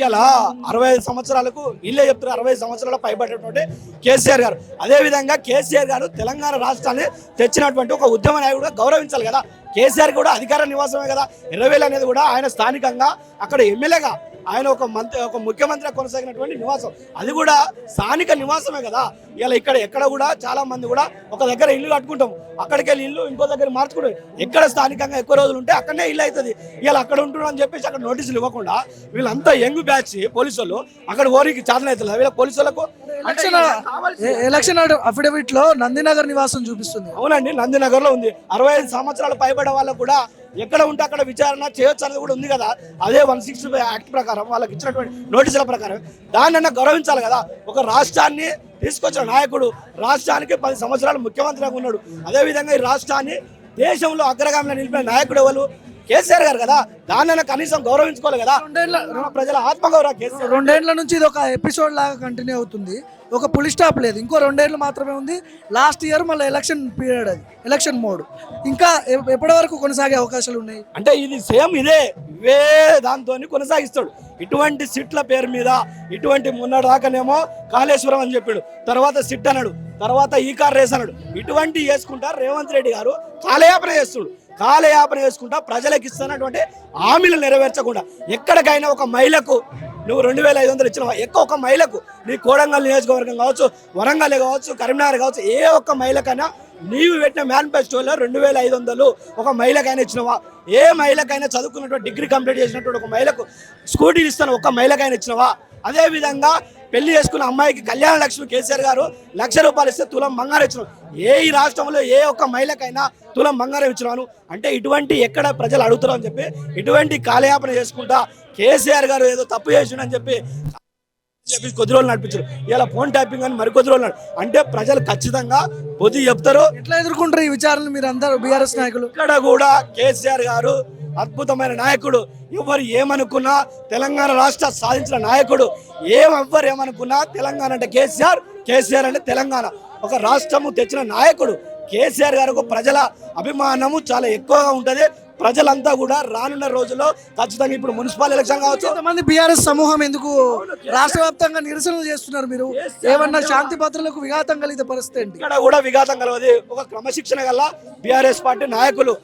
ఇలా 65 సంవత్సరాలకు ఇల్లే చెప్తారు, 65 సంవత్సరాల పైబడినటువంటి కేసీఆర్ గారు. అదేవిధంగా కేసీఆర్ గారు తెలంగాణ రాష్ట్రాన్ని తెచ్చినటువంటి ఒక ఉద్యమ నాయకుడుగా గౌరవించాలి కదా. కేసీఆర్ కూడా అధికార నివాసమే కదా. ఎర్రవేల్ అనేది కూడా ఆయన స్థానికంగా అక్కడ ఎమ్మెల్యేగా ఆయన ఒక ముఖ్యమంత్రిగా కొనసాగినటువంటి నివాసం, అది కూడా స్థానిక నివాసమే కదా. ఇలా ఎక్కడ కూడా చాలా మంది కూడా ఒక దగ్గర ఇల్లు కట్టుకుంటాం, అక్కడికి వెళ్ళి ఇల్లు ఇంకో దగ్గర మార్చుకుంటాం. ఎక్కడ స్థానికంగా ఎక్కువ రోజులు ఉంటే అక్కడనే ఇల్లు అవుతుంది. ఇలా అక్కడ ఉంటున్నాం అని చెప్పేసి అక్కడ నోటీసులు ఇవ్వకుండా వీళ్ళంతా యంగ్ బ్యాచ్ పోలీసు వాళ్ళు అక్కడ ఓరికి చాదన అవుతుంది. వీళ్ళ పోలీసు వాళ్ళకు ఎలక్షన్ అఫిడవిట్ లో నందినగర్ నివాసం చూపిస్తుంది. అవునండి, నందినగర్ లో ఉంది. 65 సంవత్సరాలు పైబడ్డ వాళ్ళకు కూడా ఎక్కడ ఉంటే అక్కడ విచారణ చేయొచ్చు అనేది కూడా ఉంది కదా. అదే 165 యాక్ట్ ప్రకారం వాళ్ళకి ఇచ్చినటువంటి నోటీసుల ప్రకారం దాన్ని గౌరవించాలి కదా. ఒక రాష్ట్రాన్ని తీసుకొచ్చిన నాయకుడు, రాష్ట్రానికి 10 సంవత్సరాలు ముఖ్యమంత్రిగా ఉన్నాడు. అదేవిధంగా ఈ రాష్ట్రాన్ని దేశంలో అగ్రగామిలో నిలిపిన నాయకుడు ఎవరు? కేసీఆర్ గారు కదా. దాన్ని కనీసం గౌరవించుకోవాలి కదా. ప్రజల ఆత్మగౌరవ కేసీఆర్. 2 ఏళ్ల నుంచి ఇది ఒక ఎపిసోడ్ లాగా కంటిన్యూ అవుతుంది. ఒక పులి స్టాప్ లేదు. ఇంకో 2 ఏళ్ళు మాత్రమే ఉంది. లాస్ట్ ఇయర్ మళ్ళీ ఎలక్షన్ పీరియడ్, అది ఎలక్షన్ మోడ్. ఇంకా ఎప్పటి వరకు కొనసాగే అవకాశాలు ఉన్నాయి? అంటే ఇది సేమ్ ఇవే దాంతో కొనసాగిస్తాడు. ఇటువంటి సిట్ల పేరు మీద ఇటువంటి మొన్నటిదాకానేమో కాళేశ్వరం అని చెప్పాడు, తర్వాత సిట్ అన్నాడు, తర్వాత ఈ కార్ రేస్ అన్నాడు. ఇటువంటి వేసుకుంటా రేవంత్ రెడ్డి గారు కాలయాపన చేస్తుడు. కాలయాపన చేసుకుంటా ప్రజలకు ఇస్తున్నటువంటి హామీలు నెరవేర్చకుండా ఎక్కడికైనా ఒక మహిళకు నువ్వు 2500 ఇచ్చినవా? ఒక మహిళకు నీ కోడంగల్ నియోజకవర్గం కావచ్చు, వరంగల్ కావచ్చు, కరీంనగర్ కావచ్చు, ఏ ఒక్క మహిళకైనా నీవు పెట్టిన మేనిఫెస్టోలో 2500 ఒక మహిళకైనా ఇచ్చినవా? ఏ మహిళకైనా చదువుకున్నటువంటి డిగ్రీ కంప్లీట్ చేసినటువంటి ఒక మహిళకు స్కూటీలు ఇస్తాను ఒక్క మహిళకైనా ఇచ్చినవా? అదేవిధంగా పెళ్లి చేసుకున్న అమ్మాయికి కళ్యాణ లక్ష్మి కేసీఆర్ గారు ₹1,00,000 ఇస్తే తులం బంగారం ఇచ్చినాం. ఈ రాష్ట్రంలో ఏ ఒక్క మహిళకైనా తులం బంగారం ఇచ్చినాను అంటే ఇటువంటి ఎక్కడ ప్రజలు అడుగుతారు అని చెప్పి ఇటువంటి కాలయాపన చేసుకుంటా కేసీఆర్ గారు ఏదో తప్పు చేసిండని చెప్పి కొద్ది రోజులు నడిపించారు. ఇలా ఫోన్ ట్యాపింగ్ అని మరికొద్ది రోజులు అంటే ప్రజలు ఖచ్చితంగా బుద్ధి చెప్తారు. ఎట్లా ఎదుర్కొంటారు ఈ విచారణలు మీరు అందరూ బీఆర్ఎస్ నాయకులు? ఇక్కడ కూడా కేసీఆర్ గారు అద్భుతమైన నాయకుడు. ఎవరు ఏమనుకున్నా తెలంగాణ రాష్ట్ర సాధించిన నాయకుడు. ఎవ్వరు ఏమనుకున్నా తెలంగాణ అంటే కేసీఆర్, కేసీఆర్ అంటే తెలంగాణ. ఒక రాష్ట్రము తెచ్చిన నాయకుడు కేసీఆర్ గారికి ప్రజల అభిమానము చాలా ఎక్కువగా ఉంటుంది. ప్రజలంతా కూడా రానున్న రోజుల్లో ఖచ్చితంగా ఇప్పుడు మున్సిపల్ ఎలక్షన్ కావచ్చు. కొంతమంది బీఆర్ఎస్ సమూహం ఎందుకు రాష్ట్ర వ్యాప్తంగా నిరసనలు చేస్తున్నారు? మీరు ఏమన్నా శాంతి భద్రతలకు విఘాతం కలిగితే పరిస్థితి? ఇక్కడ కూడా విఘాతం కలవది. ఒక క్రమశిక్షణ గల బీఆర్ఎస్ పార్టీ నాయకులు